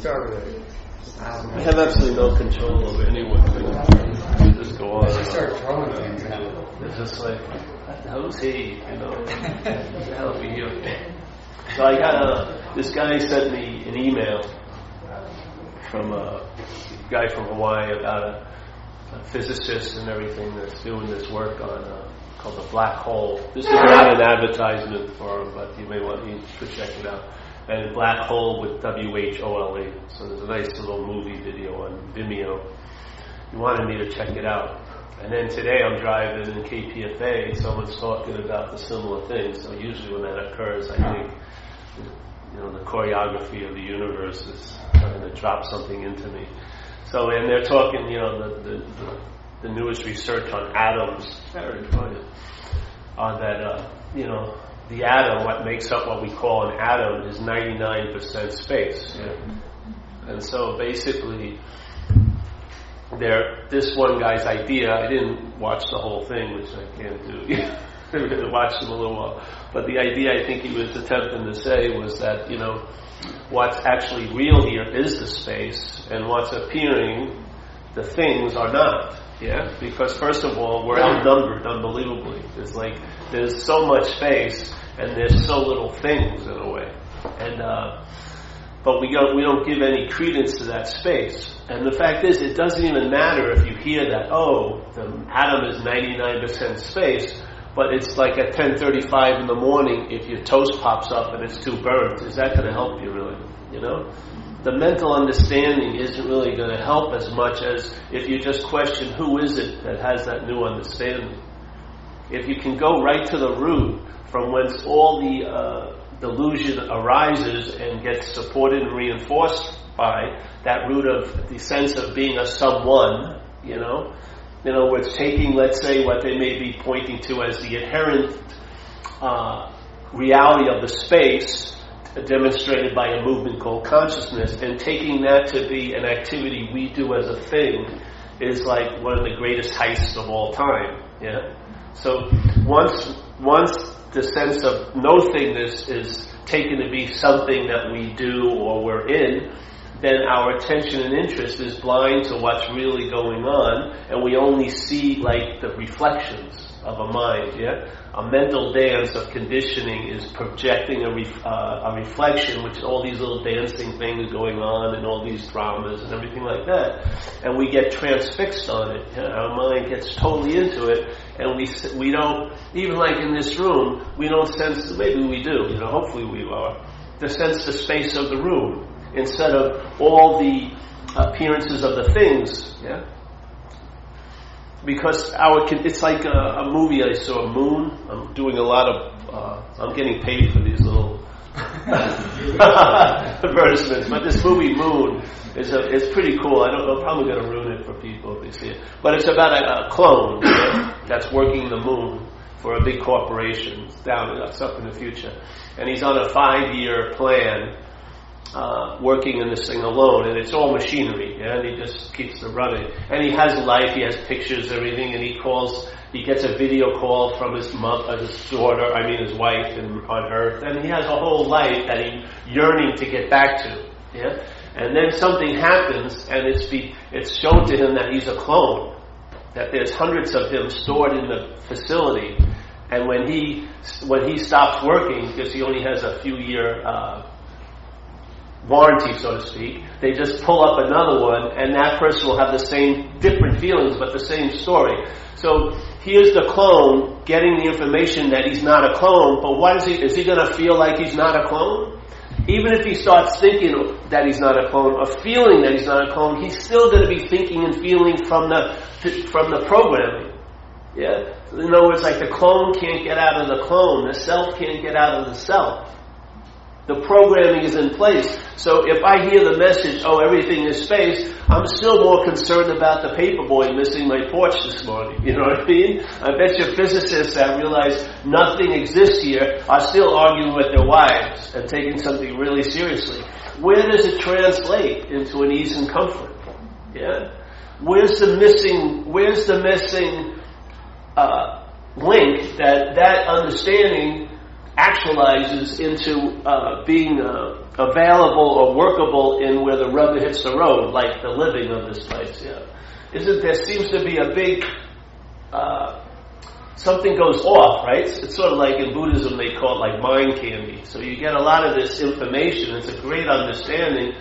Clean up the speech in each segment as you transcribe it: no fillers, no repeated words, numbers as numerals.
start with it. I have absolutely no control over anyone. Just go on. Just start throwing things out. It's just like, who's he? What the hell are we doing? So I got this guy sent me an email from a guy from Hawaii about a physicist and everything that's doing this work on called the black hole. This is not an advertisement for him, but you should check it out. And Black Hole with WHOLE. So there's a nice little movie video on Vimeo. He wanted me to check it out. And then today I'm driving in KPFA, someone's talking about the similar thing. So usually when that occurs, I think, the choreography of the universe is trying to drop something into me. So, and they're talking, the newest research on atoms, very important, on that, the atom, what makes up what we call an atom, is 99% space. Yeah? And so basically, this one guy's idea, I didn't watch the whole thing, which I can't do. I watched him a little while. But the idea I think he was attempting to say was that, what's actually real here is the space, and what's appearing, the things are not. Yeah? Because first of all, we're outnumbered unbelievably. There's so much space, and there's so little things in a way. And but we don't give any credence to that space. And the fact is, it doesn't even matter if you hear that, the atom is 99% space, but it's like at 10:35 in the morning, if your toast pops up and it's too burnt, is that going to help you really? The mental understanding isn't really going to help as much as if you just question who is it that has that new understanding. If you can go right to the root from whence all the delusion arises and gets supported and reinforced by that root of the sense of being a someone, in other words, taking, let's say, what they may be pointing to as the inherent reality of the space demonstrated by a movement called consciousness, and taking that to be an activity we do as a thing is like one of the greatest heists of all time. Yeah. So once the sense of no-thingness is taken to be something that we do or we're in, then our attention and interest is blind to what's really going on, and we only see like the reflections of a mind. Yeah. A mental dance of conditioning is projecting a reflection, which is all these little dancing things going on and all these dramas and everything like that. And we get transfixed on it. Yeah? Our mind gets totally into it, and we don't, even like in this room, we don't sense, maybe we do, hopefully we are, to sense the space of the room instead of all the appearances of the things. Yeah. Because it's like a movie I saw, Moon. I'm doing a lot of, I'm getting paid for these little advertisements. But this movie, Moon, is pretty cool. I'm probably going to ruin it for people if they see it. But it's about a clone that's working the moon for a big corporation that's up in the future. And he's on a 5-year plan, working in this thing alone, and it's all machinery, and he just keeps it running. And he has life, he has pictures, everything, and he gets a video call from his daughter, his wife on Earth, and he has a whole life that he's yearning to get back to. Yeah? And then something happens, and it's shown to him that he's a clone, that there's hundreds of him stored in the facility, and when he stops working, because he only has a few year warranty, so to speak, they just pull up another one, and that person will have the same, different feelings, but the same story. So here's the clone getting the information that he's not a clone, but what is he going to feel like he's not a clone? Even if he starts thinking that he's not a clone, or feeling that he's not a clone, he's still going to be thinking and feeling from the programming. Yeah? In other words, like the clone can't get out of the clone, the self can't get out of the self. The programming is in place. So if I hear the message, everything is space, I'm still more concerned about the paper boy missing my porch this morning. You know what I mean? I bet you physicists that realize nothing exists here are still arguing with their wives and taking something really seriously. Where does it translate into an ease and comfort? Yeah? Where's the missing link that understanding actualizes into being available or workable in where the rubber hits the road, like the living of this place. Yeah, there seems to be a big something goes off, right? It's sort of like in Buddhism they call it like mind candy. So you get a lot of this information. It's a great understanding,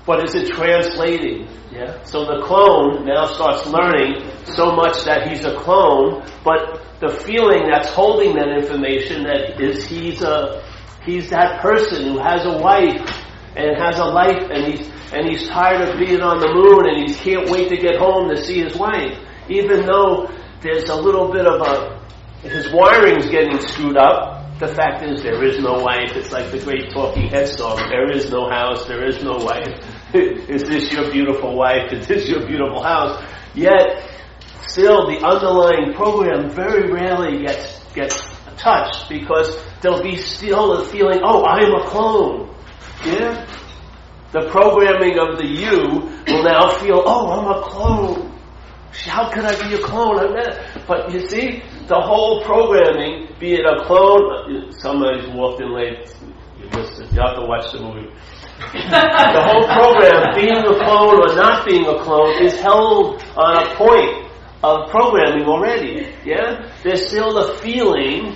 but is it translating? Yeah. So the clone now starts learning so much that he's a clone, but the feeling that's holding that information that is he's that person who has a wife and has a life, and he's tired of being on the moon, and he can't wait to get home to see his wife, even though there's a little bit of his wiring's getting screwed up. The fact is, there is no wife. It's like the great Talking Heads song. There is no house. There is no wife. Is this your beautiful wife? Is this your beautiful house? Yet, still, the underlying program very rarely gets touched, because there'll be still a feeling, oh, I'm a clone. Yeah? The programming of the you will now feel, oh, I'm a clone. How could I be a clone? But you see, the whole programming, be it a clone, somebody's walked in late, you missed it, you have to watch the movie. The whole program, being a clone or not being a clone, is held on a point of programming already. Yeah? There's still the feeling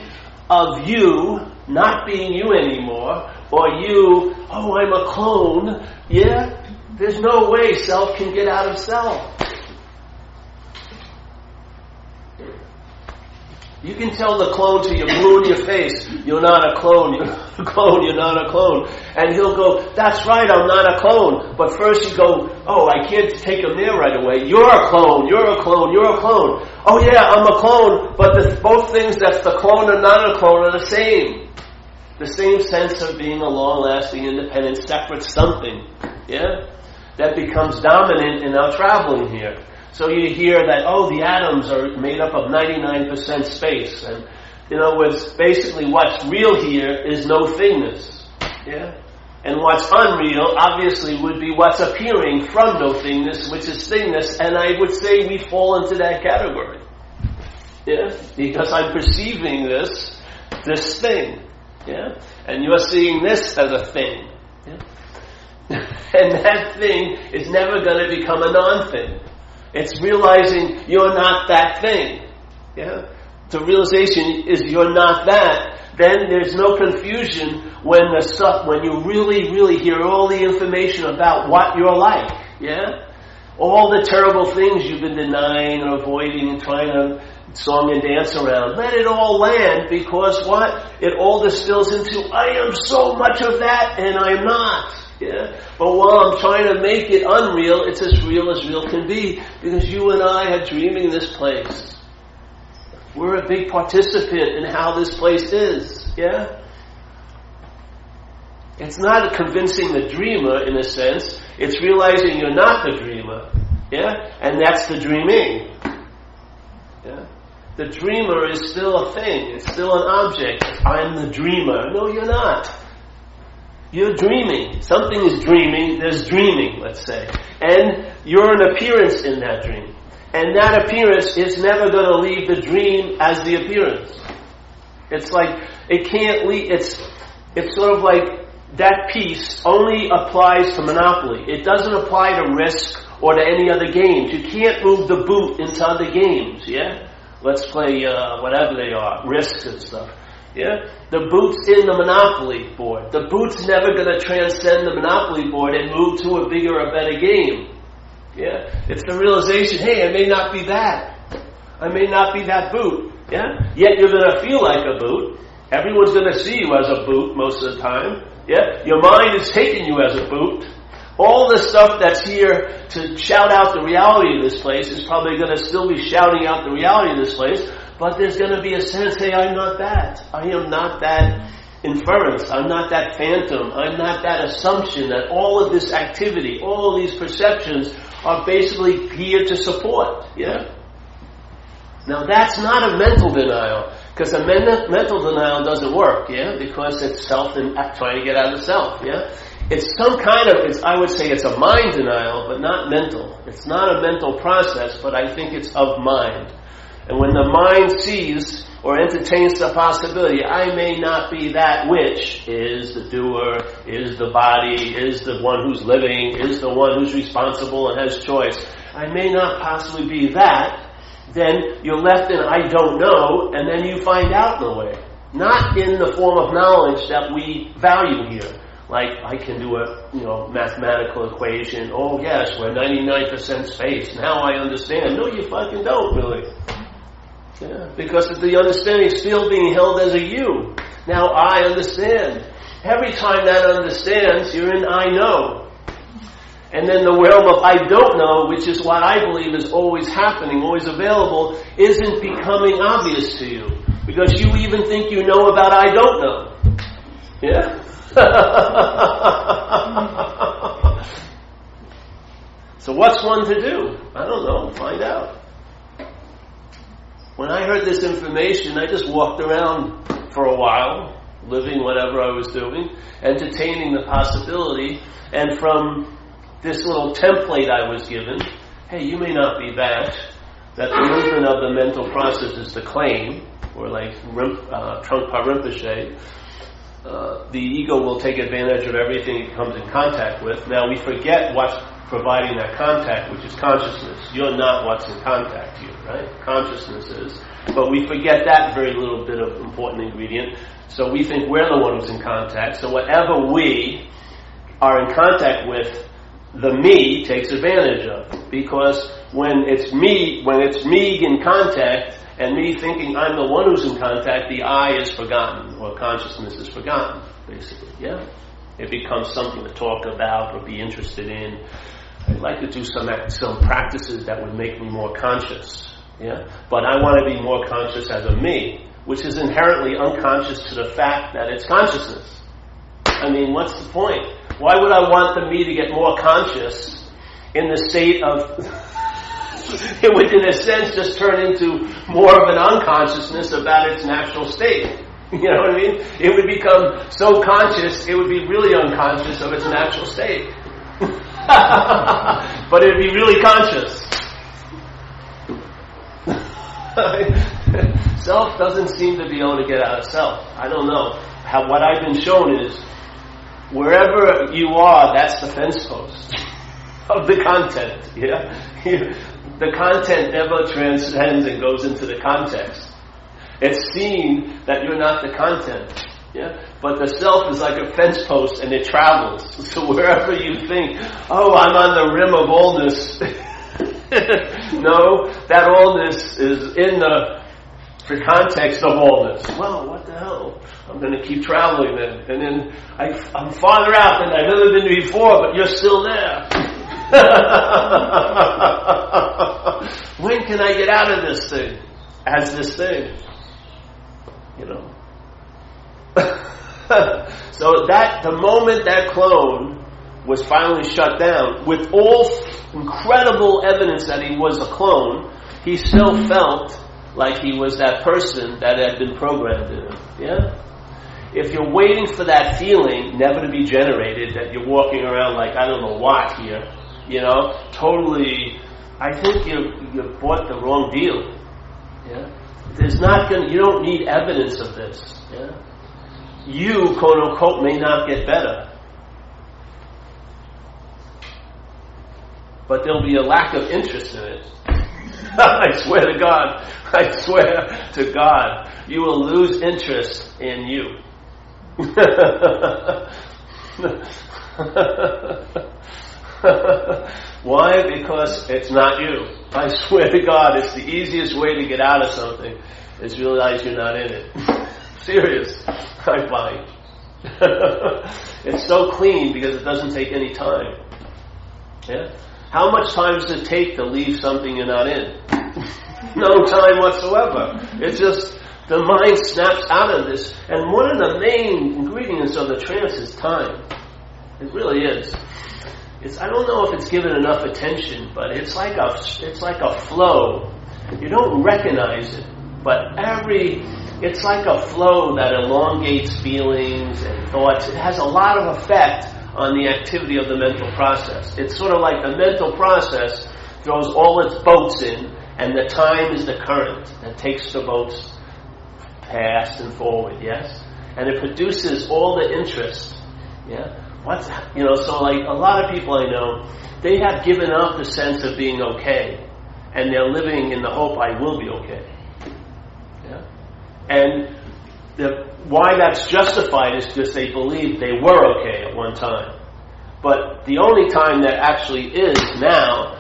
of you not being you anymore, or you, oh, I'm a clone. Yeah? There's no way self can get out of self. You can tell the clone to you, blue in your face, you're not a clone, you're not a clone, you're not a clone. And he'll go, that's right, I'm not a clone. But first you go, oh, I can't take him there right away. You're a clone, you're a clone, you're a clone. Oh yeah, I'm a clone, but both things that's the clone and not a clone are the same. The same sense of being a long-lasting, independent, separate something. Yeah? That becomes dominant in our traveling here. So you hear that, oh, the atoms are made up of 99% space. And, basically what's real here is no thingness. Yeah? And what's unreal, obviously, would be what's appearing from no thingness, which is thingness. And I would say we fall into that category. Yeah? Because I'm perceiving this thing. Yeah? And you're seeing this as a thing. Yeah? And that thing is never going to become a non-thing. It's realizing you're not that thing. Yeah? The realization is you're not that. Then there's no confusion when you really, really hear all the information about what you're like. Yeah? All the terrible things you've been denying or avoiding and trying to song and dance around. Let it all land, because what? It all distills into, I am so much of that and I'm not. Yeah? But while I'm trying to make it unreal, it's as real can be, because you and I are dreaming this place. We're a big participant in how this place is. Yeah? It's not convincing the dreamer, in a sense. It's realizing you're not the dreamer. Yeah? And that's the dreaming. Yeah? The dreamer is still a thing. It's still an object. I'm the dreamer. No, you're not. You're dreaming. Something is dreaming. There's dreaming, let's say. And you're an appearance in that dream. And that appearance is never going to leave the dream as the appearance. It's like, it can't leave, it's sort of like that piece only applies to Monopoly. It doesn't apply to Risk or to any other games. You can't move the boot into other games, yeah? Let's play whatever they are, Risk and stuff. Yeah? The boot's in the Monopoly board. The boot's never going to transcend the Monopoly board and move to a bigger or better game. Yeah? It's the realization, hey, I may not be that. I may not be that boot. Yeah? Yet you're going to feel like a boot. Everyone's going to see you as a boot most of the time. Yeah? Your mind is taking you as a boot. All the stuff that's here to shout out the reality of this place is probably going to still be shouting out the reality of this place. But there's going to be a sense, hey, I'm not that. I am not that inference. I'm not that phantom. I'm not that assumption that all of this activity, all of these perceptions are basically here to support. Yeah? Now that's not a mental denial, because a mental denial doesn't work, yeah? Because it's self and trying to get out of self, yeah? It's some kind of, I would say it's a mind denial, but not mental. It's not a mental process, but I think it's of mind. And when the mind sees or entertains the possibility, I may not be that which is the doer, is the body, is the one who's living, is the one who's responsible and has choice. I may not possibly be that. Then you're left in I don't know, and then you find out in a way. Not in the form of knowledge that we value here. Like, I can do a mathematical equation. Oh yes, we're 99% space. Now I understand. No, you fucking don't, really. Yeah, because the understanding is still being held as a you. Now I understand. Every time that understands, you're in I know. And then the realm of I don't know, which is what I believe is always happening, always available, isn't becoming obvious to you. Because you even think you know about I don't know. Yeah? So what's one to do? I don't know. Find out. When I heard this information, I just walked around for a while, living whatever I was doing, entertaining the possibility, and from this little template I was given, hey, you may not be that the movement of the mental process is the claim, or like Trungpa Rinpoche, the ego will take advantage of everything it comes in contact with. Now we forget what's providing that contact, which is consciousness. You're not what's in contact here, right? Consciousness is. But we forget that very little bit of important ingredient. So we think we're the one who's in contact. So whatever we are in contact with, the me takes advantage of. Because when it's me in contact, and me thinking I'm the one who's in contact, the I is forgotten, or consciousness is forgotten, basically, yeah? It becomes something to talk about or be interested in. I'd like to do some practices that would make me more conscious, yeah? But I want to be more conscious as a me, which is inherently unconscious to the fact that it's consciousness. I mean, what's the point? Why would I want the me to get more conscious in the state of... It would, in a sense, just turn into more of an unconsciousness about its natural state. You know what I mean? It would become so conscious, it would be really unconscious of its natural state. But it would be really conscious. Self doesn't seem to be able to get out of self. I don't know. What I've been shown is, wherever you are, that's the fence post of the content. Yeah? The content never transcends and goes into the context. It's seen that you're not the content. Yeah? But the self is like a fence post and it travels. So wherever you think, oh, I'm on the rim of allness. No, that allness is in the context of allness. Well, what the hell? I'm going to keep traveling then. And then I'm farther out than I've ever been before, but you're still there. When can I get out of this thing? As this thing. You know. So that the moment that clone was finally shut down, with all incredible evidence that he was a clone, he still felt like he was that person that had been programmed in him. Yeah? If you're waiting for that feeling never to be generated, that you're walking around like I don't know what here, you know, totally, I think you bought the wrong deal. Yeah? You don't need evidence of this. Yeah? You, quote unquote, may not get better. But there'll be a lack of interest in it. I swear to God, you will lose interest in you. Why? Because it's not you. I swear to God, it's the easiest way to get out of something is realize you're not in it. Serious. I find. It's so clean because it doesn't take any time. Yeah? How much time does it take to leave something you're not in? No time whatsoever. It's just the mind snaps out of this. And one of the main ingredients of the trance is time. It really is. I don't know if it's given enough attention, but it's like a flow. You don't recognize it, but it's like a flow that elongates feelings and thoughts. It has a lot of effect on the activity of the mental process. It's sort of like the mental process throws all its boats in, and the time is the current that takes the boats past and forward, yes? And it produces all the interest, yeah? So like a lot of people I know, they have given up the sense of being okay, and they're living in the hope I will be okay. Yeah? And why that's justified is because they believe they were okay at one time. But the only time that actually is now,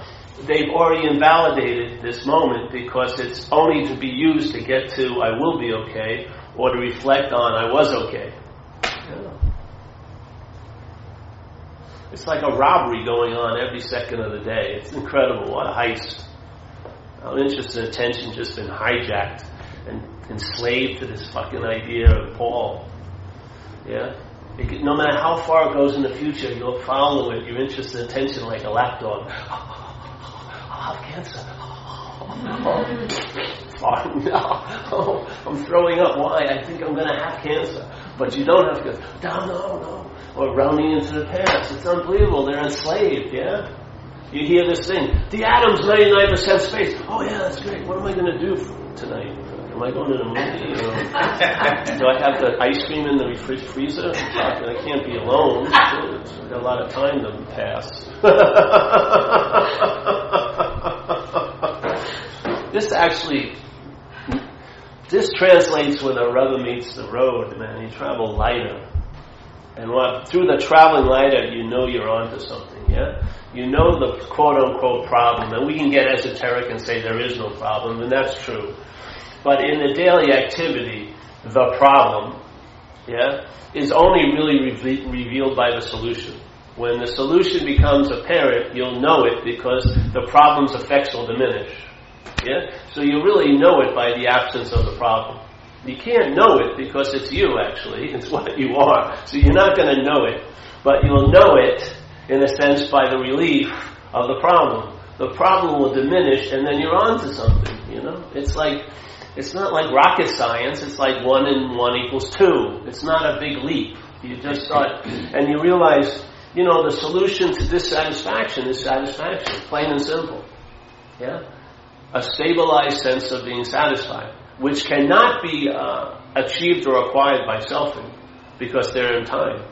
they've already invalidated this moment because it's only to be used to get to I will be okay or to reflect on I was okay. Yeah. It's like a robbery going on every second of the day. It's incredible. What a heist. Our interest and attention just been hijacked and enslaved to this fucking idea of Paul. Yeah? No matter how far it goes in the future, you'll follow it, your interest and attention like a lapdog. I'll have cancer. No, I'm throwing up. Why? I think I'm going to have cancer. But you don't have to go, no. Or rounding into the past. It's unbelievable. They're enslaved, yeah? You hear this thing, the atom's 99% space. Oh yeah, that's great. What am I going to do tonight? Am I going to the movie? Do I have the ice cream in the freezer? I can't be alone. I've got a lot of time to pass. This translates when the rubber meets the road, man. You travel lighter. And through the traveling lighter, you know you're onto something, yeah? You know the quote-unquote problem. And we can get esoteric and say there is no problem, and that's true. But in the daily activity, the problem, yeah, is only really revealed by the solution. When the solution becomes apparent, you'll know it because the problem's effects will diminish. Yeah? So you really know it by the absence of the problem. You can't know it because it's you, actually. It's what you are. So you're not going to know it. But you'll know it, in a sense, by the relief of the problem. The problem will diminish, and then you're on to something, you know? It's not like rocket science. It's like 1 and 1 equals 2. It's not a big leap. You just start, and you realize, you know, the solution to dissatisfaction is satisfaction, plain and simple. Yeah? A stabilized sense of being satisfied, which cannot be achieved or acquired by selfing, because they're in time.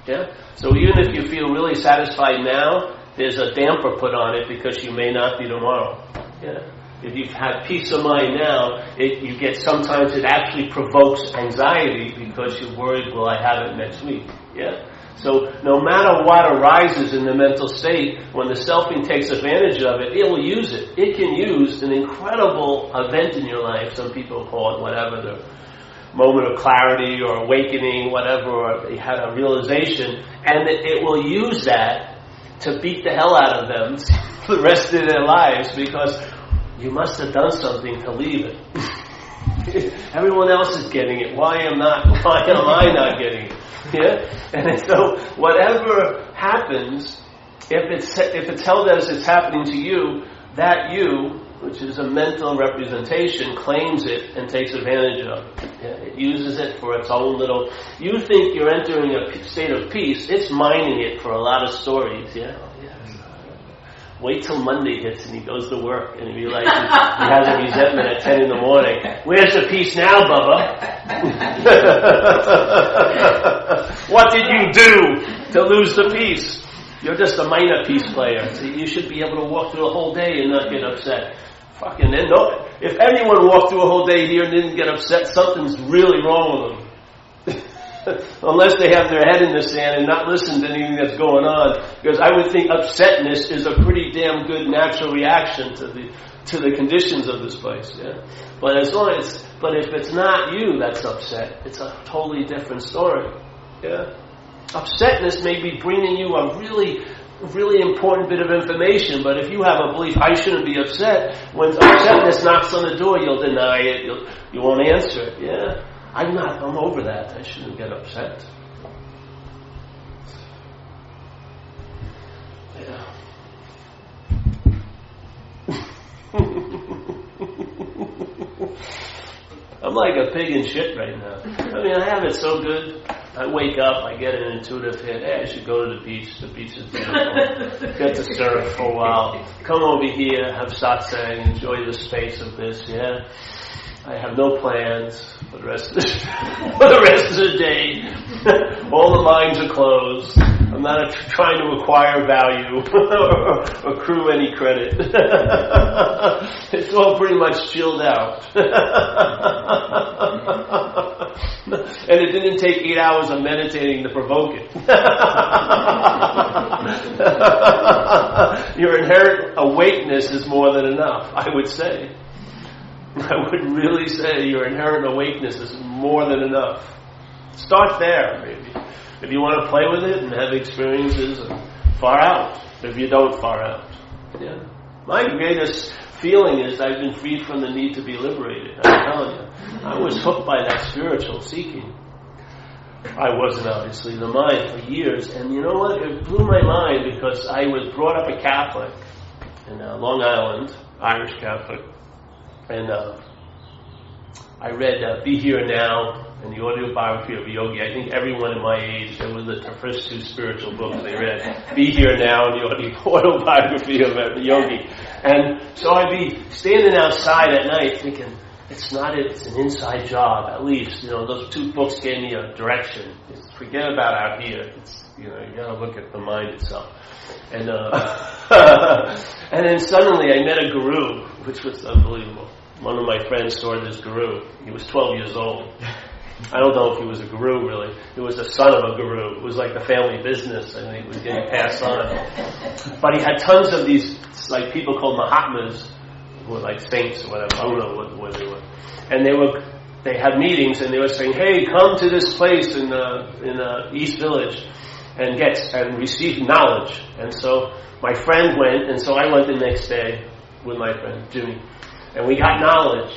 Yeah? So even if you feel really satisfied now, there's a damper put on it because you may not be tomorrow. Yeah? If you've had peace of mind now, sometimes it actually provokes anxiety because you're worried, will I have it next week? Yeah? So no matter what arises in the mental state, when the selfing takes advantage of it, it will use it. It can use an incredible event in your life. Some people call it whatever, the moment of clarity or awakening, whatever, or they had a realization, and it will use that to beat the hell out of them for the rest of their lives because you must have done something to leave it. Everyone else is getting it. Why am I not getting it? Yeah? And so whatever happens, if it's held as it's happening to you, that you, which is a mental representation, claims it and takes advantage of it. Yeah? It uses it for its own little... You think you're entering a state of peace, it's mining it for a lot of stories. Yeah? Wait till Monday hits and he goes to work and he realizes he has a resentment at 10 in the morning. Where's the peace now, Bubba? What did you do to lose the peace? You're just a minor peace player. So you should be able to walk through a whole day and not get upset. Fucking no. If anyone walked through a whole day here and didn't get upset, something's really wrong with them. Unless they have their head in the sand and not listen to anything that's going on. Because I would think upsetness is a pretty damn good natural reaction to the conditions of this place. Yeah? But if it's not you that's upset, it's a totally different story. Yeah? Upsetness may be bringing you a really, really important bit of information, but if you have a belief, I shouldn't be upset, when upsetness knocks on the door, you'll deny it, you won't answer it. Yeah? I'm over that. I shouldn't get upset. Yeah. I'm like a pig in shit right now. I mean, I have it so good. I wake up, I get an intuitive hit. Hey, I should go to the beach. The beach is beautiful. Get to surf for a while. Come over here, have satsang, enjoy the space of this, yeah? I have no plans for the rest of the, for the rest of the day. All the lines are closed. I'm not trying to acquire value or accrue any credit. It's all pretty much chilled out. And it didn't take 8 hours of meditating to provoke it. Your inherent awakeness is more than enough, I would say. I would really say your inherent awakeness is more than enough. Start there, maybe. If you want to play with it and have experiences, far out. If you don't, far out. Yeah. My greatest feeling is I've been freed from the need to be liberated. I'm telling you. I was hooked by that spiritual seeking. I wasn't, obviously, the mind for years. And you know what? It blew my mind because I was brought up a Catholic in Long Island, Irish Catholic. And I read Be Here Now and the autobiography of Yogi. I think everyone in my age, that was the first two spiritual books they read. Be Here Now and the autobiography of Yogi. And so I'd be standing outside at night thinking, it's an inside job, at least. You know, those two books gave me a direction. Forget about out here. It's, you gotta look at the mind itself. And and then suddenly I met a guru, which was unbelievable. One of my friends saw this guru. He was 12 years old. I don't know if he was a guru, really. He was the son of a guru. It was like the family business, and he was getting passed on. But he had tons of these, like, people called Mahatmas, who were like saints or whatever. I don't know what they were. And they had meetings, and they were saying, hey, come to this place in East Village and receive knowledge. And so my friend went, and so I went the next day with my friend Jimmy. And we got knowledge,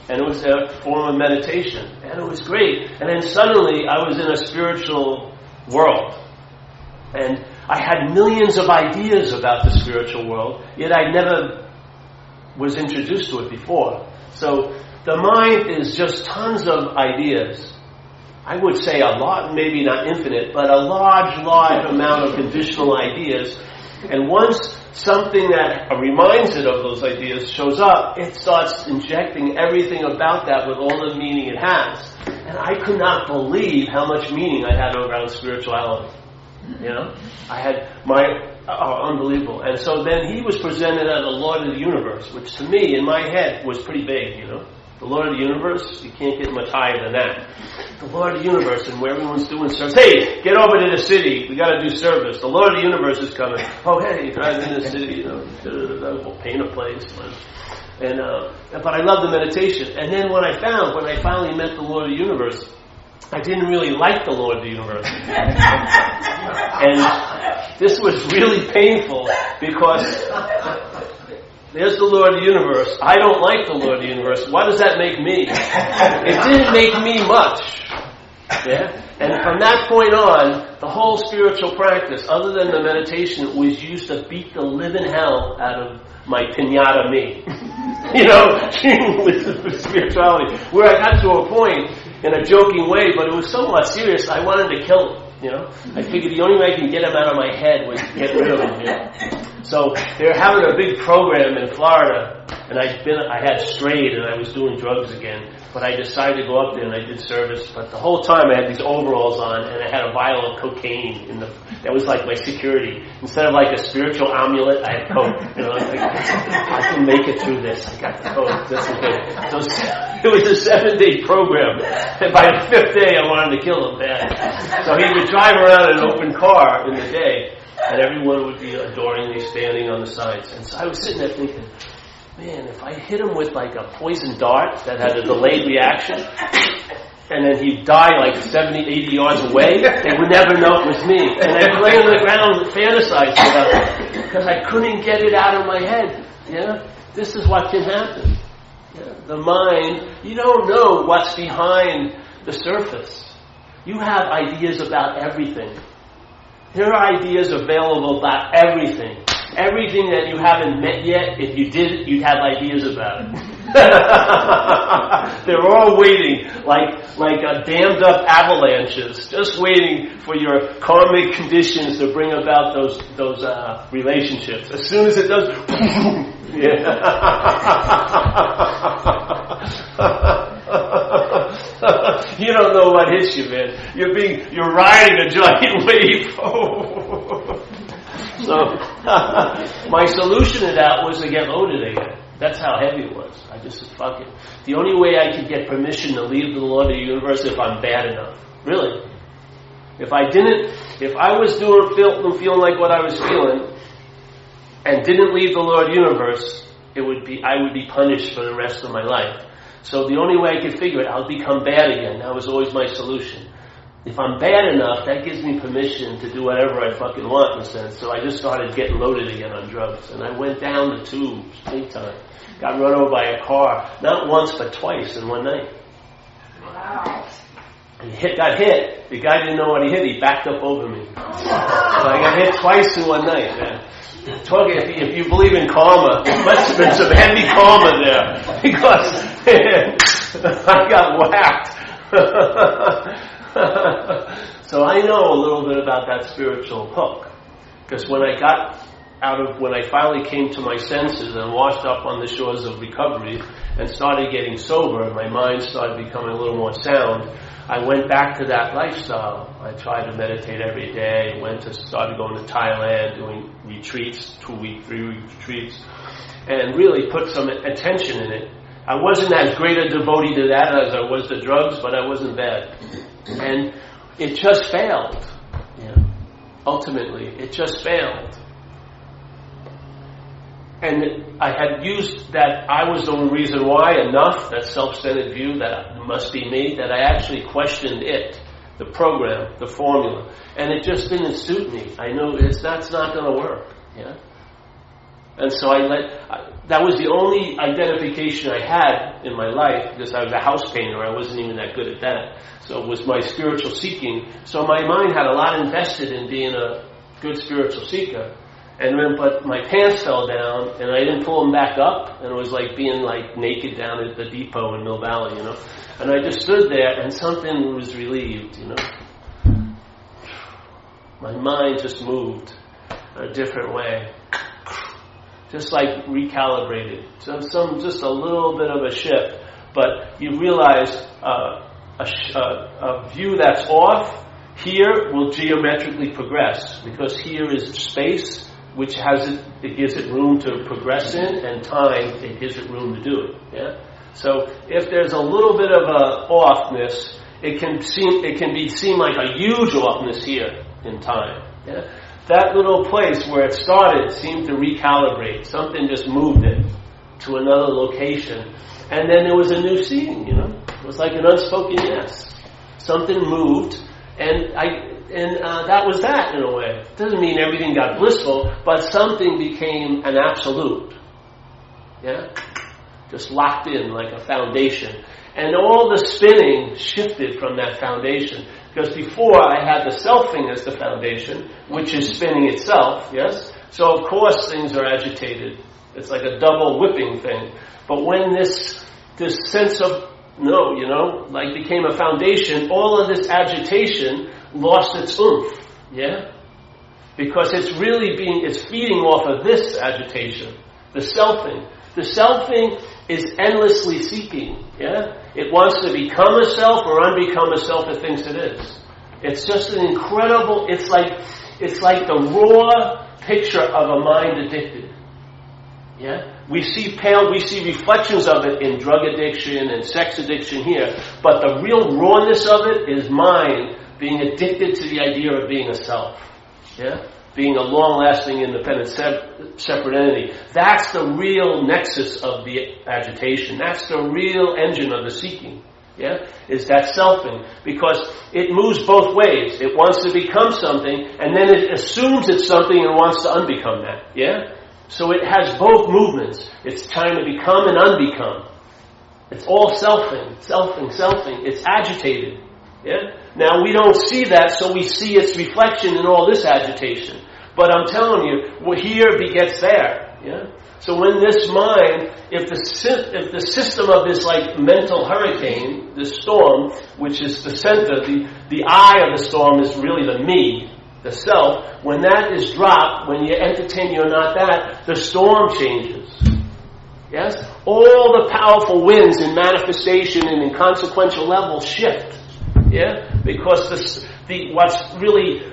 and it was a form of meditation, and it was great. And then suddenly I was in a spiritual world, and I had millions of ideas about the spiritual world, yet I never was introduced to it before. So the mind is just tons of ideas. I would say a lot, maybe not infinite, but a large amount of conditional ideas. And once something that reminds it of those ideas shows up, it starts injecting everything about that with all the meaning it has. And I could not believe how much meaning I had around spirituality. I had unbelievable. And so then he was presented as the Lord of the Universe, which to me, in my head, was pretty big, The Lord of the Universe, you can't get much higher than that. The Lord of the Universe, and where everyone's doing service. Hey, get over to the city. We got to do service. The Lord of the Universe is coming. Oh, hey, drive in the city. We'll paint a place. But I love the meditation. And then when I finally met the Lord of the Universe, I didn't really like the Lord of the Universe. And this was really painful because there's the Lord of the Universe. I don't like the Lord of the Universe. What does that make me? It didn't make me much. Yeah? And from that point on, the whole spiritual practice, other than the meditation, was used to beat the living hell out of my pinata me. With spirituality. Where I got to a point, in a joking way, but it was somewhat serious, I wanted to kill him. I figured the only way I can get him out of my head was to get rid of him. So they were having a big program in Florida, and I had strayed and I was doing drugs again. But I decided to go up there and I did service. But the whole time I had these overalls on and I had a vial of cocaine that was like my security. Instead of like a spiritual amulet, I had coke. I can make it through this. I got the coke. This is good. It was a 7-day program. And by the 5th day I wanted to kill him bad. So he would drive around in an open car in the day and everyone would be adoringly standing on the sides. And so I was sitting there thinking, man, if I hit him with like a poison dart that had a delayed reaction, and then he'd die like 70, 80 yards away, they would never know it was me. And I'd lay on the ground fantasizing about it, because I couldn't get it out of my head. This is what can happen. The mind, you don't know what's behind the surface. You have ideas about everything. There are ideas available about everything. Everything that you haven't met yet, if you did, you'd have ideas about it. They're all waiting, like dammed up avalanches, just waiting for your karmic conditions to bring about those relationships. As soon as it does, You don't know what hits you, man. You're riding a giant wave. So my solution to that was to get loaded again. That's how heavy it was. I just said, fuck it. The only way I could get permission to leave the Lord of the universe if I'm bad enough. Really. If I was feeling like what I was feeling, and didn't leave the Lord universe, I would be punished for the rest of my life. So the only way I could figure it, I'll become bad again. That was always my solution. If I'm bad enough, that gives me permission to do whatever I fucking want, in a sense. So I just started getting loaded again on drugs. And I went down the tubes big time. Got run over by a car, not once but twice in one night. Wow. Got hit. The guy didn't know what he hit. He backed up over me. So I got hit twice in one night, man. If you believe in karma, there must have been some heavy karma there, because I got whacked. So I know a little bit about that spiritual hook, because when I finally came to my senses and washed up on the shores of recovery and started getting sober, and my mind started becoming a little more sound, I went back to that lifestyle. I tried to meditate every day. Started going to Thailand, doing retreats, 2-week, 3-week retreats, and really put some attention in it. I wasn't as great a devotee to that as I was to drugs, but I wasn't bad. And it just failed. Yeah. Ultimately, it just failed. And I had used that I was the only reason why enough, that self-centered view that it must be me, that I actually questioned it, the program, the formula. And it just didn't suit me. I know that's not going to work. Yeah. And so that was the only identification I had in my life, because I was a house painter. I wasn't even that good at that. So it was my spiritual seeking. So my mind had a lot invested in being a good spiritual seeker. But my pants fell down, and I didn't pull them back up, and it was like being like naked down at the depot in Mill Valley, you know. And I just stood there, and something was relieved, you know. My mind just moved in a different way, just like recalibrated. Just a little bit of a shift, but you realize a view that's off here will geometrically progress, because here is space, which it gives it room to progress in, and time, it gives it room to do it. Yeah. So if there's a little bit of a offness, it can seem like a huge offness here in time. Yeah. That little place where it started seemed to recalibrate. Something just moved it to another location, and then there was a new seeing. You know, it was like an unspoken yes. Something moved, and that was that in a way. It doesn't mean everything got blissful, but something became an absolute. Yeah? Just locked in like a foundation. And all the spinning shifted from that foundation. Because before I had the selfing as the foundation, which is spinning itself, yes? So of course things are agitated. It's like a double whipping thing. But when this sense of no, you know, like became a foundation, all of this agitation lost its oomph, yeah? Because it's feeding off of this agitation, the selfing. The selfing is endlessly seeking, yeah? It wants to become a self or unbecome a self it thinks it is. It's just an incredible, it's like the raw picture of a mind addicted. Yeah? We see reflections of it in drug addiction and sex addiction here, but the real rawness of it is mind being addicted to the idea of being a self. Yeah? Being a long-lasting, independent, separate entity. That's the real nexus of the agitation. That's the real engine of the seeking. Yeah? Is that selfing. Because it moves both ways. It wants to become something, and then it assumes it's something and wants to unbecome that. Yeah? So it has both movements. It's trying to become and unbecome. It's all selfing. It's agitated. Yeah? Now we don't see that, so we see its reflection in all this agitation. But I'm telling you, here begets there. Yeah? So when this mind, if the system of this like mental hurricane, this storm, which is the center, the eye of the storm is really the me, the self, when that is dropped, when you entertain you're not that, the storm changes. Yes? All the powerful winds in manifestation and in consequential level shift. Yeah? Because what's really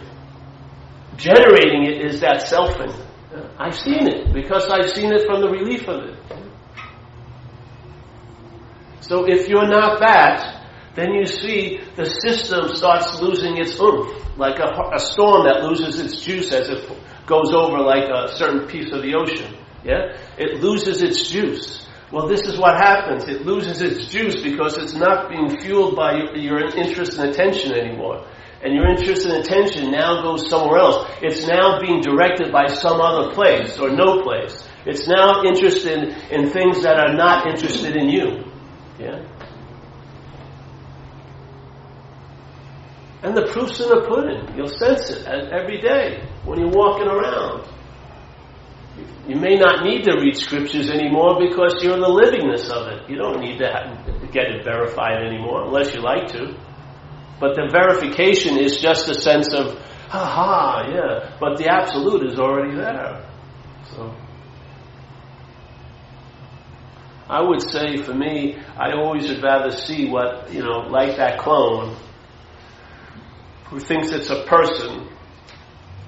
generating it is that selfing. I've seen it because I've seen it from the relief of it. So if you're not that, then you see the system starts losing its oomph, like a storm that loses its juice as it goes over like a certain piece of the ocean. Yeah? It loses its juice. Well, this is what happens. It loses its juice because it's not being fueled by your interest and attention anymore. And your interest and attention now goes somewhere else. It's now being directed by some other place or no place. It's now interested in things that are not interested in you. Yeah? And the proof's in the pudding. You'll sense it every day when you're walking around. You may not need to read scriptures anymore because you're in the livingness of it. You don't need to get it verified anymore unless you like to. But the verification is just a sense of, yeah. But the absolute is already there. So I would say for me, I always would rather see what, like that clone who thinks it's a person.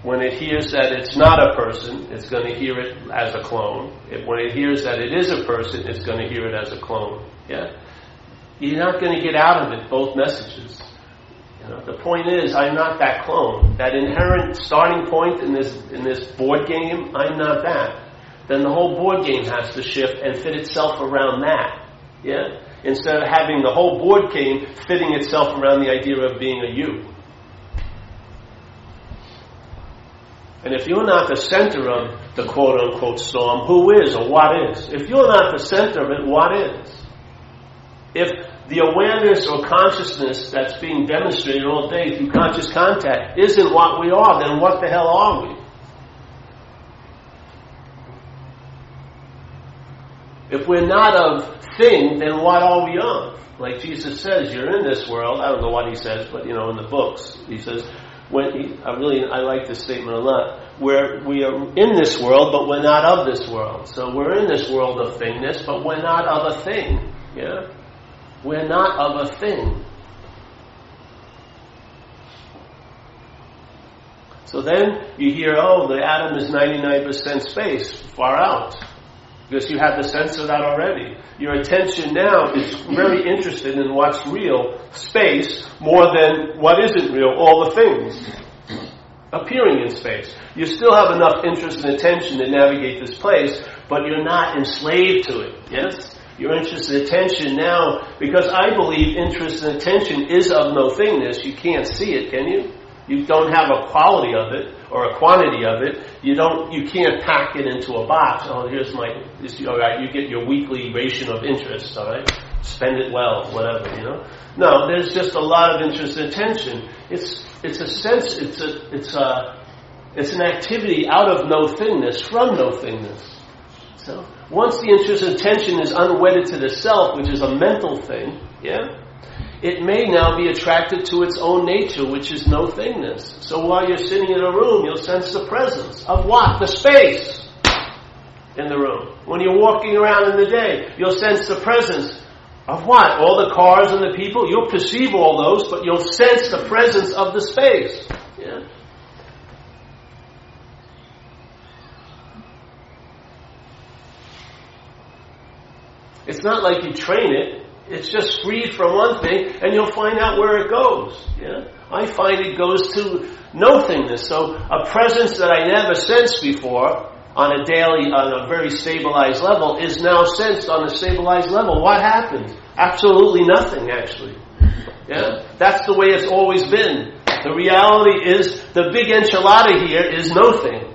When it hears that it's not a person, it's going to hear it as a clone. When it hears that it is a person, it's going to hear it as a clone. Yeah? You're not going to get out of it both messages. The point is, I'm not that clone. That inherent starting point in this board game, I'm not that. Then the whole board game has to shift and fit itself around that. Yeah? Instead of having the whole board game fitting itself around the idea of being a you. And if you're not the center of the quote-unquote storm, who is or what is? If you're not the center of it, what is? If the awareness or consciousness that's being demonstrated all day through conscious contact isn't what we are, then what the hell are we? If we're not of thing, then what are we of? Like Jesus says, you're in this world. I don't know what he says, but in the books, he says, I like this statement a lot. We are in this world, but we're not of this world. So we're in this world of thingness, but we're not of a thing. Yeah? We're not of a thing. So then you hear, the atom is 99% space, far out. Because you have the sense of that already. Your attention now is very interested in what's real, space, more than what isn't real, all the things appearing in space. You still have enough interest and attention to navigate this place, but you're not enslaved to it. Yes? Your interest and attention now, because I believe interest and attention is of no thingness. You can't see it, can you? You don't have a quality of it or a quantity of it. You can't pack it into a box. All right, you get your weekly ration of interest, all right? Spend it well, whatever, No, there's just a lot of interest and attention. It's a sense, it's an activity out of no thingness, from no thingness. So once the interest and attention is unwedded to the self, which is a mental thing, yeah? It may now be attracted to its own nature, which is no thingness. So while you're sitting in a room, you'll sense the presence of what? The space in the room. When you're walking around in the day, you'll sense the presence of what? All the cars and the people. You'll perceive all those, but you'll sense the presence of the space. Yeah? It's not like you train it. It's just freed from one thing, and you'll find out where it goes. Yeah? I find it goes to no thingness. So a presence that I never sensed before on a very stabilized level is now sensed on a stabilized level. What happened? Absolutely nothing, actually. Yeah? That's the way it's always been. The reality is the big enchilada here is no thing.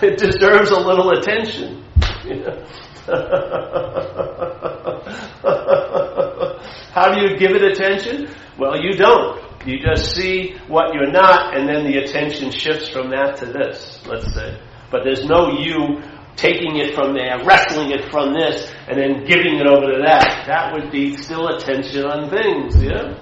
It deserves a little attention. How do you give it attention? Well, you don't. You just see what you're not, and then the attention shifts from that to this, let's say. But there's no you taking it from there, wrestling it from this, and then giving it over to that. That would be still attention on things, yeah?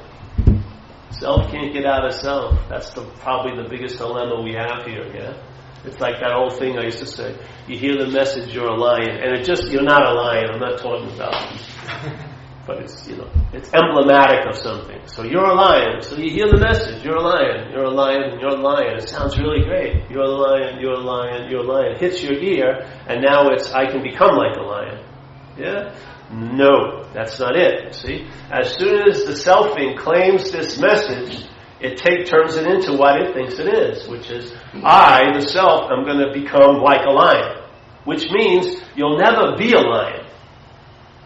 Self can't get out of self. That's probably the biggest dilemma we have here, yeah? It's like that old thing I used to say, you hear the message, you're a lion. And you're not a lion, I'm not talking about but it's, it's emblematic of something. So you're a lion, so you hear the message, you're a lion, you're a lion, you're a lion. It sounds really great. You're a lion, you're a lion, you're a lion. It hits your ear, and now it's, I can become like a lion. Yeah? No, that's not it. See? As soon as the selfing claims this message, it turns it into what it thinks it is, which is, I, the self, am going to become like a lion. Which means you'll never be a lion.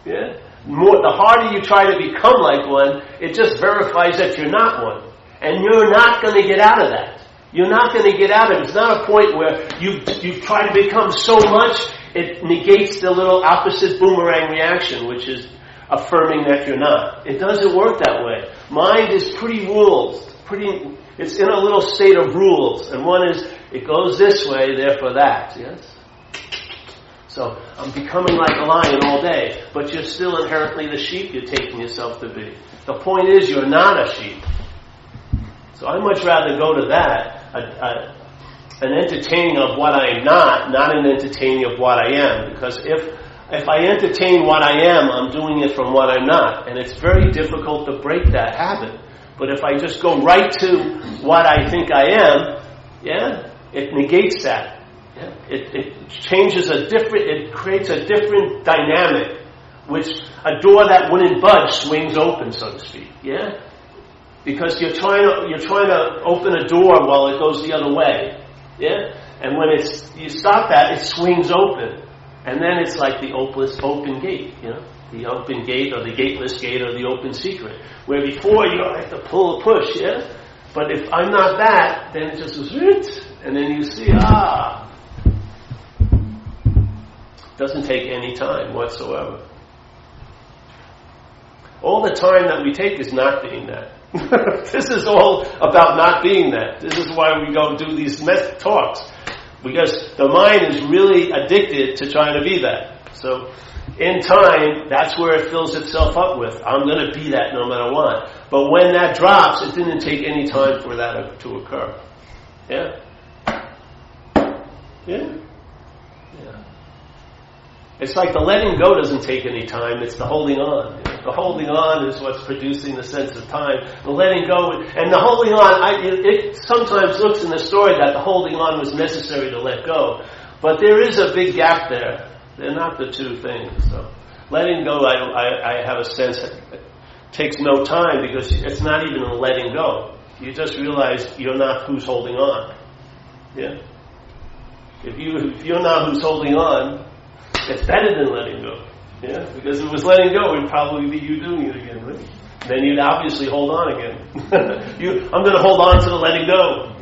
Yeah? The harder you try to become like one, it just verifies that you're not one. And you're not going to get out of that. You're not going to get out of it. It's not a point where you try to become so much, it negates the little opposite boomerang reaction, which is affirming that you're not. It doesn't work that way. Mind is pretty rules. It's in a little state of rules. And one is, it goes this way, therefore that. Yes? So, I'm becoming like a lion all day, but you're still inherently the sheep you're taking yourself to be. The point is, you're not a sheep. So I'd much rather go to that, an entertaining of what I am not an entertaining of what I am. Because if I entertain what I am, I'm doing it from what I'm not. And it's very difficult to break that habit. But if I just go right to what I think I am, it negates that. Yeah? It changes it creates a different dynamic, which a door that wouldn't budge swings open, so to speak. Yeah? Because you're trying to open a door while it goes the other way. Yeah? And when you stop that, it swings open. And then it's like the open gate, the open gate or the gateless gate or the open secret. Where before you have to pull or push, yeah? But if I'm not that, then it just goes, and then you see, doesn't take any time whatsoever. All the time that we take is not being that. This is all about not being that. This is why we go do these talks. Because the mind is really addicted to trying to be that. So, in time, that's where it fills itself up with. I'm going to be that no matter what. But when that drops, it didn't take any time for that to occur. Yeah? Yeah? Yeah. It's like the letting go doesn't take any time, it's the holding on. The holding on is what's producing the sense of time. The letting go, and the holding on, it sometimes looks in the story that the holding on was necessary to let go. But there is a big gap there. They're not the two things. So letting go, I have a sense, takes no time because it's not even a letting go. You just realize you're not who's holding on. Yeah? If you're not who's holding on, it's better than letting go. Yeah? Because if it was letting go, it would probably be you doing it again, right? Then you'd obviously hold on again. I'm going to hold on to the letting go.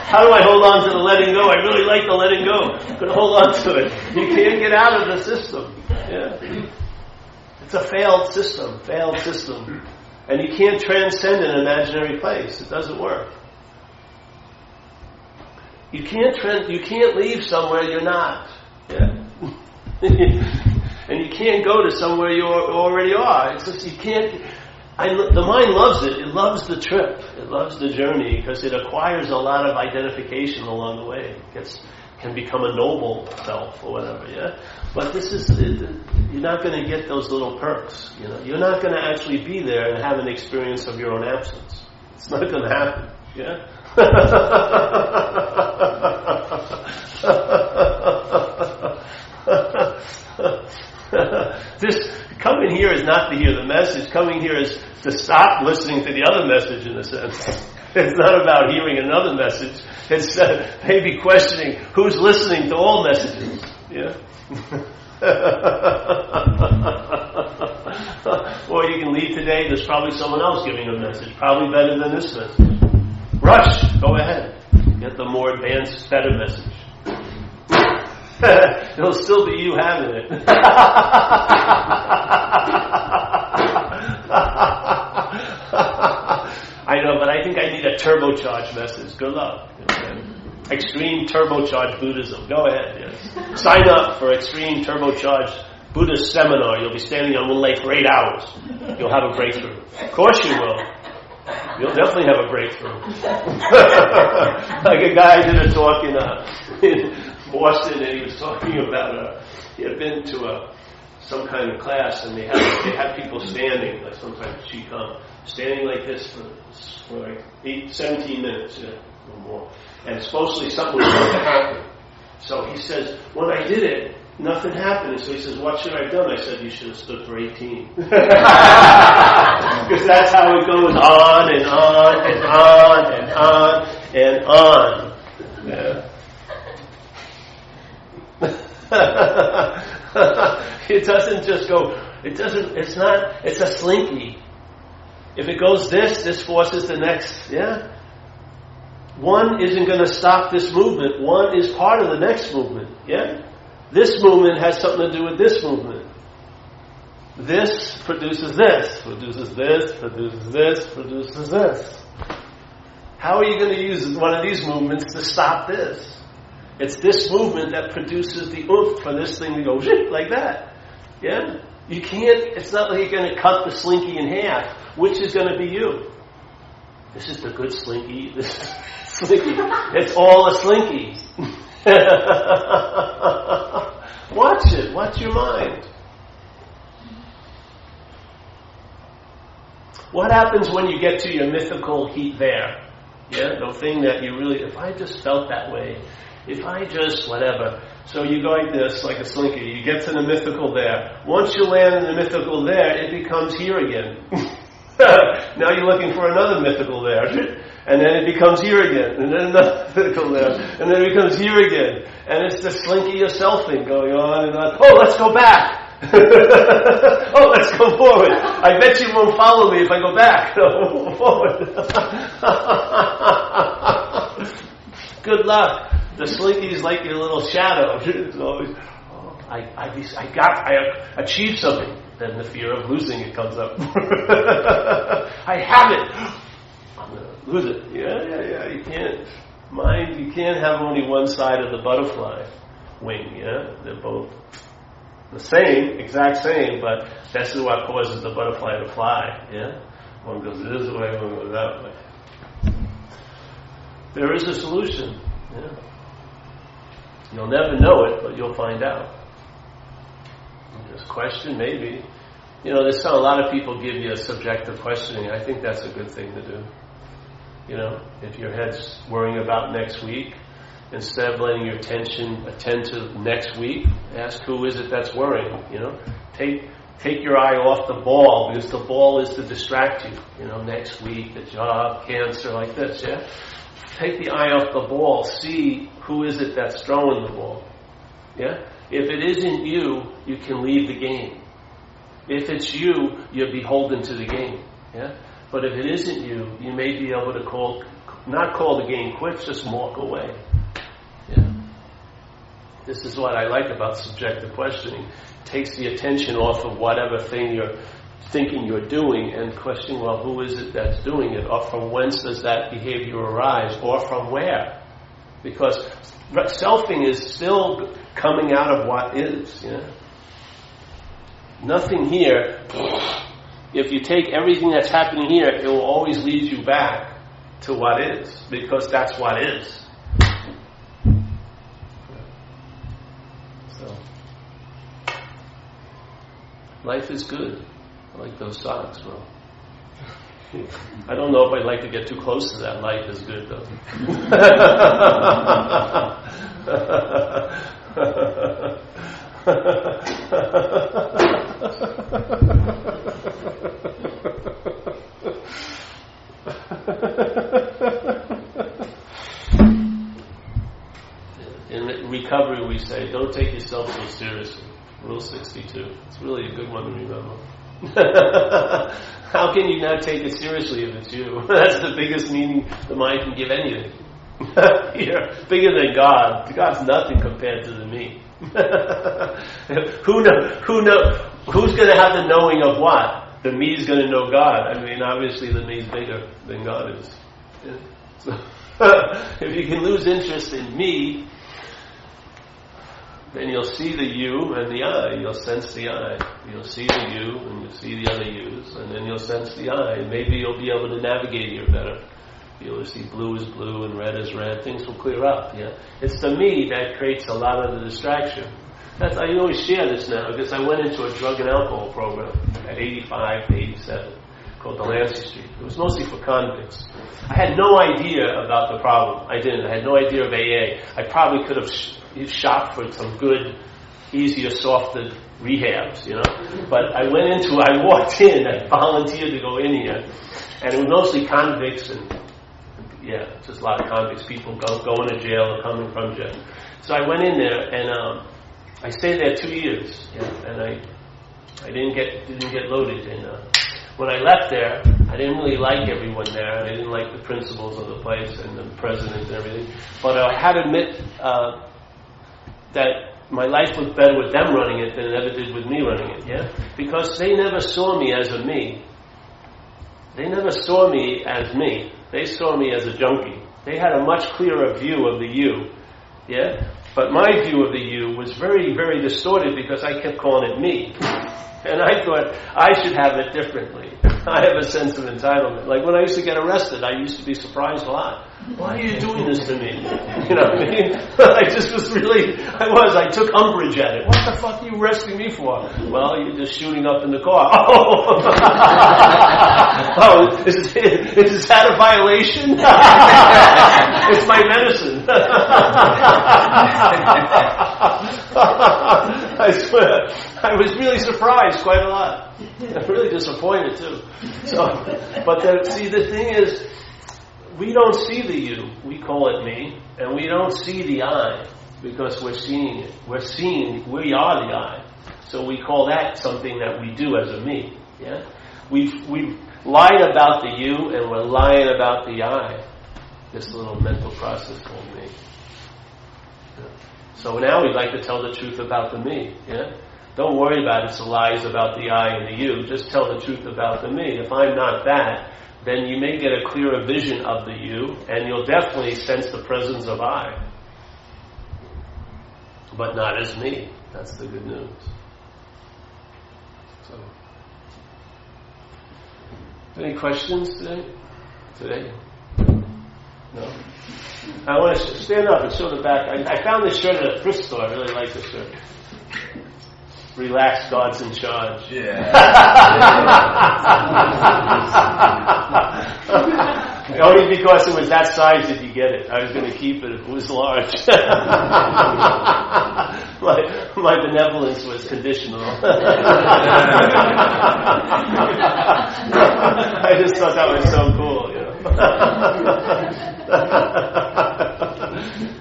How do I hold on to the letting go? I really like the letting go. I'm going to hold on to it. You can't get out of the system. Yeah? It's a failed system. And you can't transcend an imaginary place. It doesn't work. You can't leave somewhere you're not. Yeah? And you can't go to somewhere you already are. It's just you can't. The mind loves it. It loves the trip. It loves the journey because it acquires a lot of identification along the way. It can become a noble self or whatever. Yeah. But you're not going to get those little perks. You're not going to actually be there and have an experience of your own absence. It's not going to happen. Yeah. This coming here is not to hear the message. Coming here is to stop listening to the other message, in a sense. It's not about hearing another message. It's maybe questioning who's listening to all messages. Yeah. Or you can leave today, there's probably someone else giving a message, probably better than this message. Rush, go ahead. Get the more advanced, better message. It'll still be you having it. I know, but I think I need a turbocharged message. Good luck. Extreme turbocharged Buddhism. Go ahead. Yes. Sign up for Extreme Turbocharged Buddhist Seminar. You'll be standing on one leg for 8 hours. You'll have a breakthrough. Of course you will. You'll definitely have a breakthrough. Like a guy did a talk in Boston, and he was talking about he had been to some kind of class, and they had people standing, like sometimes she come, standing like this for like 17 minutes, or more. And supposedly something was going to happen. So he says, when I did it, nothing happened. So he says, what should I have done? I said, you should have stood for 18. Because that's how it goes on and on and on and on and on. Yeah. It doesn't just go, it's a slinky. If it goes this forces the next, yeah? One isn't going to stop this movement. One is part of the next movement, yeah? This movement has something to do with this movement. This produces this, produces this, produces this, produces this. How are you going to use one of these movements to stop this? It's this movement that produces the oomph for this thing to go like that. Yeah? You can't, it's not like you're going to cut the slinky in half. Which is going to be you? This is the good slinky. This is slinky. It's all a slinky. Watch it. Watch your mind. What happens when you get to your mythical heat there? Yeah, the thing that you really, if I just felt that way, if I just, whatever. So you go like this, like a slinky. You get to the mythical there. Once you land in the mythical there, it becomes here again. Now you're looking for another mythical there. And then it becomes here again. And then another mythical there. And then it becomes here again. And it's the slinky yourself thing going on and on. Oh, let's go back. Oh, let's go forward. I bet you won't follow me if I go back. No, forward. Good luck. The slinky is like your little shadow. It's always, I achieved something. Then the fear of losing it comes up. I have it. I'm going to lose it. Yeah. You can't. Mind, you can't have only one side of the butterfly wing. Yeah, they're both the same, exact same, but this is what causes the butterfly to fly. Yeah, one goes this way, one goes that way. There is a solution. Yeah, you'll never know it, but you'll find out. Just question, maybe. There's a lot of people give you a subjective questioning. I think that's a good thing to do. If your head's worrying about next week, instead of letting your attention attend to next week, ask who is it that's worrying. Take your eye off the ball, because the ball is to distract you. Next week, the job, cancer, like this. Yeah. Take the eye off the ball. See who is it that's throwing the ball. Yeah. If it isn't you, you can leave the game. If it's you, you're beholden to the game. Yeah? But if it isn't you, you may be able to not call the game quits, just walk away. Yeah? This is what I like about subjective questioning. It takes the attention off of whatever thing you're thinking you're doing and questioning, well, who is it that's doing it? Or from whence does that behavior arise? Or from where? Because selfing is still coming out of what is. Yeah? Nothing here. If you take everything that's happening here, it will always lead you back to what is, because that's what is. So, life is good. I like those socks, bro. I don't know if I'd like to get too close to that. Life is good, though. In recovery, we say, don't take yourself so seriously. Rule 62. It's really a good one to remember. How can you not take it seriously if it's you? That's the biggest meaning the mind can give anything. You're bigger than God. God's nothing compared to the me. Who's going to have the knowing of what? The me is going to know God. I mean, obviously the me is bigger than God is. Yeah. So, if you can lose interest in me, then you'll see the you and the I. You'll sense the I. You'll see the you and you'll see the other yous, and then you'll sense the I. And maybe you'll be able to navigate here better. You'll see blue is blue and red is red. Things will clear up. Yeah, it's the me that creates a lot of the distraction. I always share this now because I went into a drug and alcohol program at 85 to 87 called Delancey Street. It was mostly for convicts. I had no idea about the problem. I didn't. I had no idea of AA. I probably could have shopped for some good, easier, softer rehabs, But I walked in, I volunteered to go in here, and it was mostly convicts and just a lot of convicts, people going to jail or coming from jail. So I went in there and I stayed there 2 years, and I didn't get loaded. And when I left there, I didn't really like everyone there. I didn't like the principals of the place and the president and everything. But I had to admit that my life was better with them running it than it ever did with me running it. Because they never saw me as a me. They never saw me as me. They saw me as a junkie. They had a much clearer view of the you. But my view of the you was very, very distorted because I kept calling it me. And I thought I should have it differently. I have a sense of entitlement. Like when I used to get arrested, I used to be surprised a lot. Why are you doing this to me? You know what I mean? I just was really, I took umbrage at it. What the fuck are you arresting me for? Well, you're just shooting up in the car. Oh, is that a violation? It's my medicine. I swear. I was really surprised quite a lot. I'm really disappointed too. But the thing is, we don't see the you. We call it me, and we don't see the I because we're seeing it. We are the I. So we call that something that we do as a me. We've lied about the you, and we're lying about the I. This little mental process called me. So now we'd like to tell the truth about the me. Don't worry about it's the lies about the I and the you. Just tell the truth about the me. If I'm not that, then you may get a clearer vision of the you, and you'll definitely sense the presence of I. But not as me. That's the good news. So, any questions today? No? I want to stand up and show the back. I found this shirt at a thrift store. I really like this shirt. Relax, God's in charge. Only because it was that size did you get it. I was going to keep it if it was large. My benevolence was conditional. I just thought that was so cool,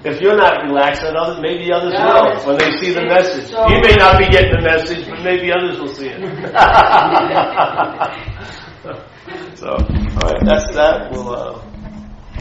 If you're not relaxed, then maybe others will when they see the message. You may not be getting the message, but maybe others will see it. So, all right, that's that. We'll